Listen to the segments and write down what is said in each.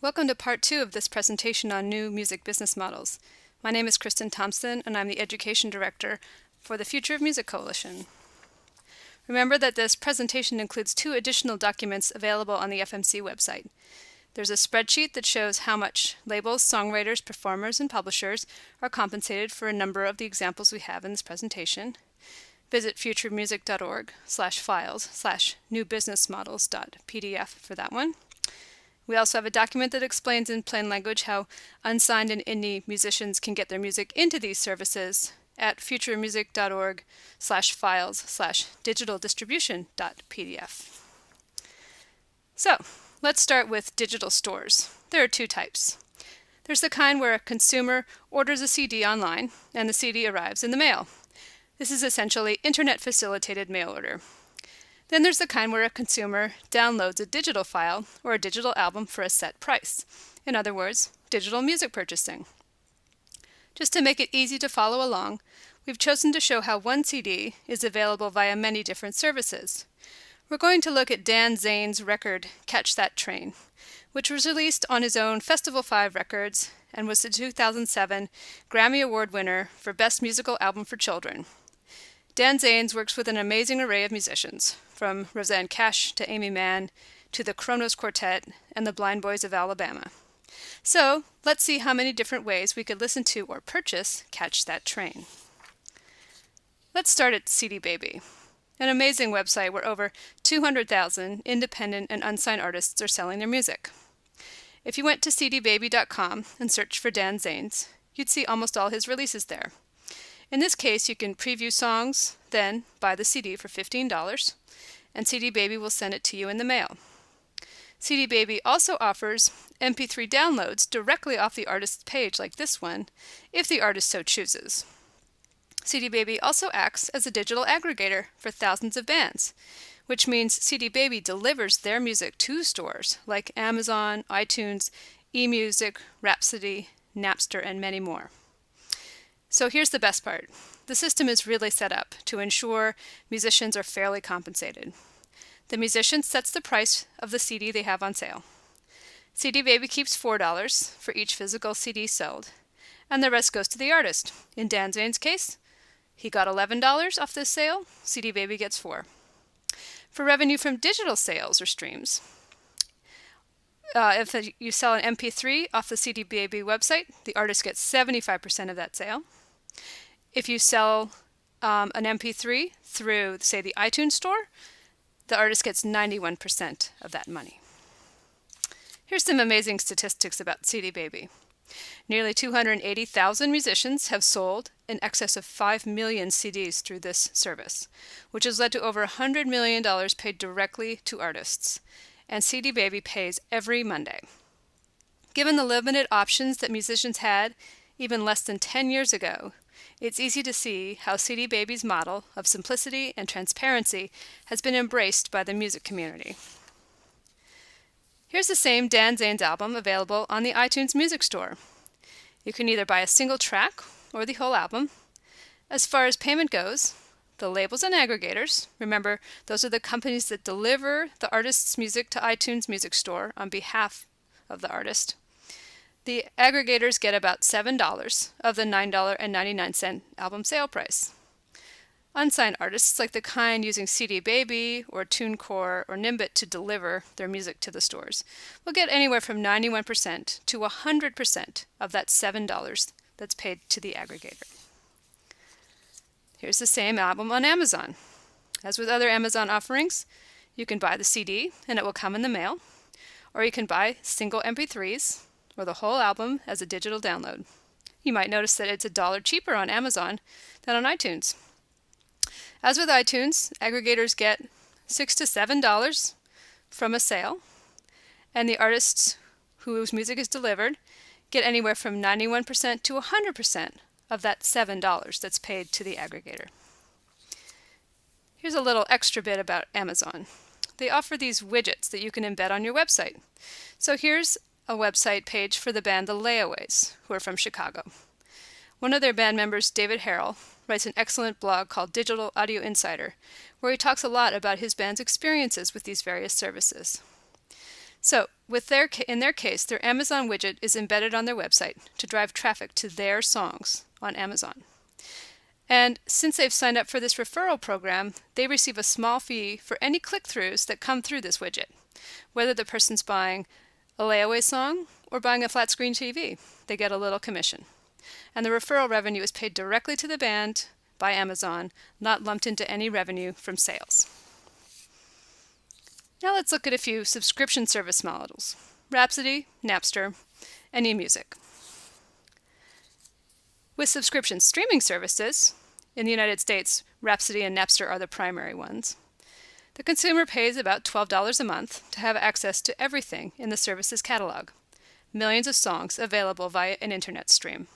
Welcome to part 2 of this presentation on new music business models. My name is Kristen Thompson and I'm the Education Director for the Future of Music Coalition. Remember that this presentation includes 2 additional documents available on the FMC website. There's a spreadsheet that shows how much labels, songwriters, performers, and publishers are compensated for a number of the examples we have in this presentation. Visit futuremusic.org/files/newbusinessmodels.pdf for that one. We also have a document that explains in plain language how unsigned and indie musicians can get their music into these services at futuremusic.org/files/digitaldistribution.pdf. So, let's start with digital stores. There are 2 types. There's the kind where a consumer orders a CD online and the CD arrives in the mail. This is essentially internet-facilitated mail order. Then there's the kind where a consumer downloads a digital file or a digital album for a set price. In other words, digital music purchasing. Just to make it easy to follow along, we've chosen to show how one CD is available via many different services. We're going to look at Dan Zane's record, Catch That Train, which was released on his own Festival 5 Records and was the 2007 Grammy Award winner for Best Musical Album for Children. Dan Zanes works with an amazing array of musicians, from Rosanne Cash to Amy Mann to the Kronos Quartet and the Blind Boys of Alabama. So, let's see how many different ways we could listen to or purchase Catch That Train. Let's start at CD Baby, an amazing website where over 200,000 independent and unsigned artists are selling their music. If you went to cdbaby.com and searched for Dan Zanes, you'd see almost all his releases there. In this case, you can preview songs, then buy the CD for $15, and CD Baby will send it to you in the mail. CD Baby also offers MP3 downloads directly off the artist's page like this one, if the artist so chooses. CD Baby also acts as a digital aggregator for thousands of bands, which means CD Baby delivers their music to stores like Amazon, iTunes, eMusic, Rhapsody, Napster, and many more. So here's the best part. The system is really set up to ensure musicians are fairly compensated. The musician sets the price of the CD they have on sale. CD Baby keeps $4 for each physical CD sold, and the rest goes to the artist. In Dan Zane's case, he got $11 off this sale, CD Baby gets $4. For revenue from digital sales or streams, if you sell an MP3 off the CD Baby website, the artist gets 75% of that sale. If you sell an MP3 through, say, the iTunes store, the artist gets 91% of that money. Here's some amazing statistics about CD Baby. Nearly 280,000 musicians have sold in excess of 5 million CDs through this service, which has led to over $100 million paid directly to artists. And CD Baby pays every Monday. Given the limited options that musicians had even less than 10 years ago, it's easy to see how CD Baby's model of simplicity and transparency has been embraced by the music community. Here's the same Dan Zanes album available on the iTunes Music Store. You can either buy a single track or the whole album. As far as payment goes, the labels and aggregators, remember, those are the companies that deliver the artist's music to iTunes Music Store on behalf of the artist. The aggregators get about $7 of the $9.99 album sale price. Unsigned artists, like the kind using CD Baby or TuneCore or Nimbit to deliver their music to the stores, will get anywhere from 91% to 100% of that $7 that's paid to the aggregator. Here's the same album on Amazon. As with other Amazon offerings, you can buy the CD and it will come in the mail, or you can buy single MP3s or the whole album as a digital download. You might notice that it's $1 cheaper on Amazon than on iTunes. As with iTunes, aggregators get $6 to $7 from a sale, and the artists whose music is delivered get anywhere from 91% to 100% of that $7 that's paid to the aggregator. Here's a little extra bit about Amazon. They offer these widgets that you can embed on your website. So here's a website page for the band The Layaways, who are from Chicago. One of their band members, David Harrell, writes an excellent blog called Digital Audio Insider, where he talks a lot about his band's experiences with these various services. So in their case, their Amazon widget is embedded on their website to drive traffic to their songs on Amazon. And since they've signed up for this referral program, they receive a small fee for any click-throughs that come through this widget, whether the person's buying a layaway song or buying a flat screen TV. They get a little commission. And the referral revenue is paid directly to the band by Amazon, not lumped into any revenue from sales. Now let's look at a few subscription service models: Rhapsody, Napster, and eMusic. With subscription streaming services, in the United States, Rhapsody and Napster are the primary ones. The consumer pays about $12 a month to have access to everything in the service's catalog, millions of songs available via an internet stream.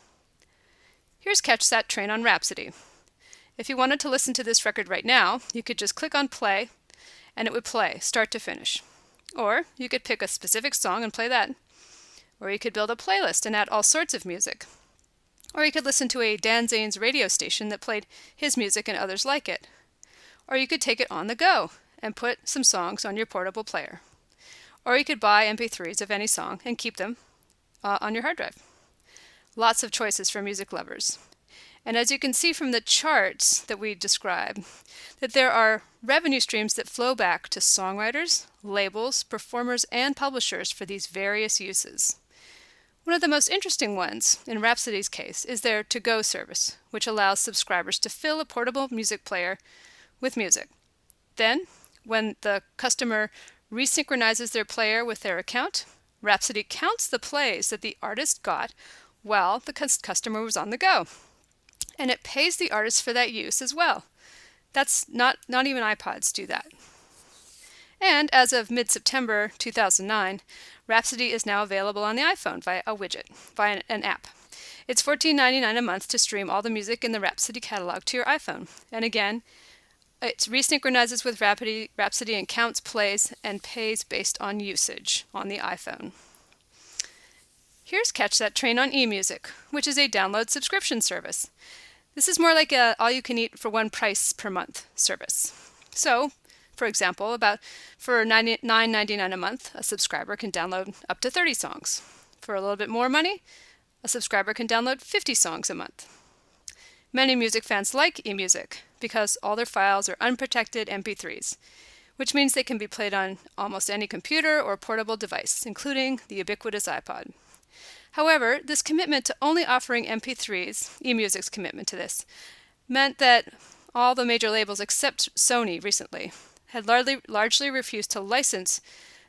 Here's Catch That Train on Rhapsody. If you wanted to listen to this record right now, you could just click on play and it would play start to finish. Or you could pick a specific song and play that. Or you could build a playlist and add all sorts of music. Or you could listen to a Dan Zanes radio station that played his music and others like it. Or you could take it on the go and put some songs on your portable player. Or you could buy MP3s of any song and keep them on your hard drive. Lots of choices for music lovers. And as you can see from the charts that we describe, that there are revenue streams that flow back to songwriters, labels, performers, and publishers for these various uses. One of the most interesting ones, in Rhapsody's case, is their to-go service, which allows subscribers to fill a portable music player with music. Then, when the customer resynchronizes their player with their account, Rhapsody counts the plays that the artist got while the customer was on the go. And it pays the artist for that use as well. That's not even iPods do that. And as of mid-September 2009, Rhapsody is now available on the iPhone via a widget, via an app. It's $14.99 a month to stream all the music in the Rhapsody catalog to your iPhone. And again, it resynchronizes with Rhapsody and counts plays and pays based on usage on the iPhone. Here's Catch That Train on eMusic, which is a download subscription service. This is more like a all-you-can-eat for one price per month service. So, for example, for $9.99 a month, a subscriber can download up to 30 songs. For a little bit more money, a subscriber can download 50 songs a month. Many music fans like eMusic because all their files are unprotected MP3s, which means they can be played on almost any computer or portable device, including the ubiquitous iPod. However, this commitment to only offering MP3s, eMusic's commitment to this, meant that all the major labels except Sony recently had largely refused to license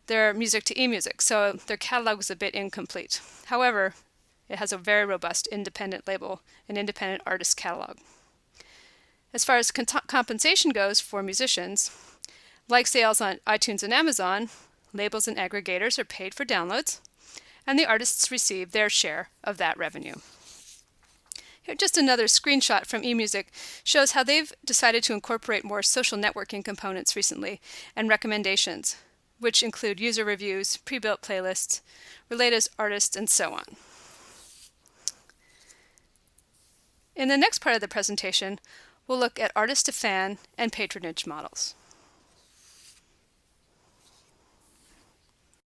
their music to eMusic, so their catalog was a bit incomplete. However, it has a very robust independent label, an independent artist catalog. As far as compensation goes for musicians, like sales on iTunes and Amazon, labels and aggregators are paid for downloads, and the artists receive their share of that revenue. Here, just another screenshot from eMusic shows how they've decided to incorporate more social networking components recently and recommendations, which include user reviews, pre-built playlists, related artists, and so on. In the next part of the presentation, we'll look at artist-to-fan and patronage models.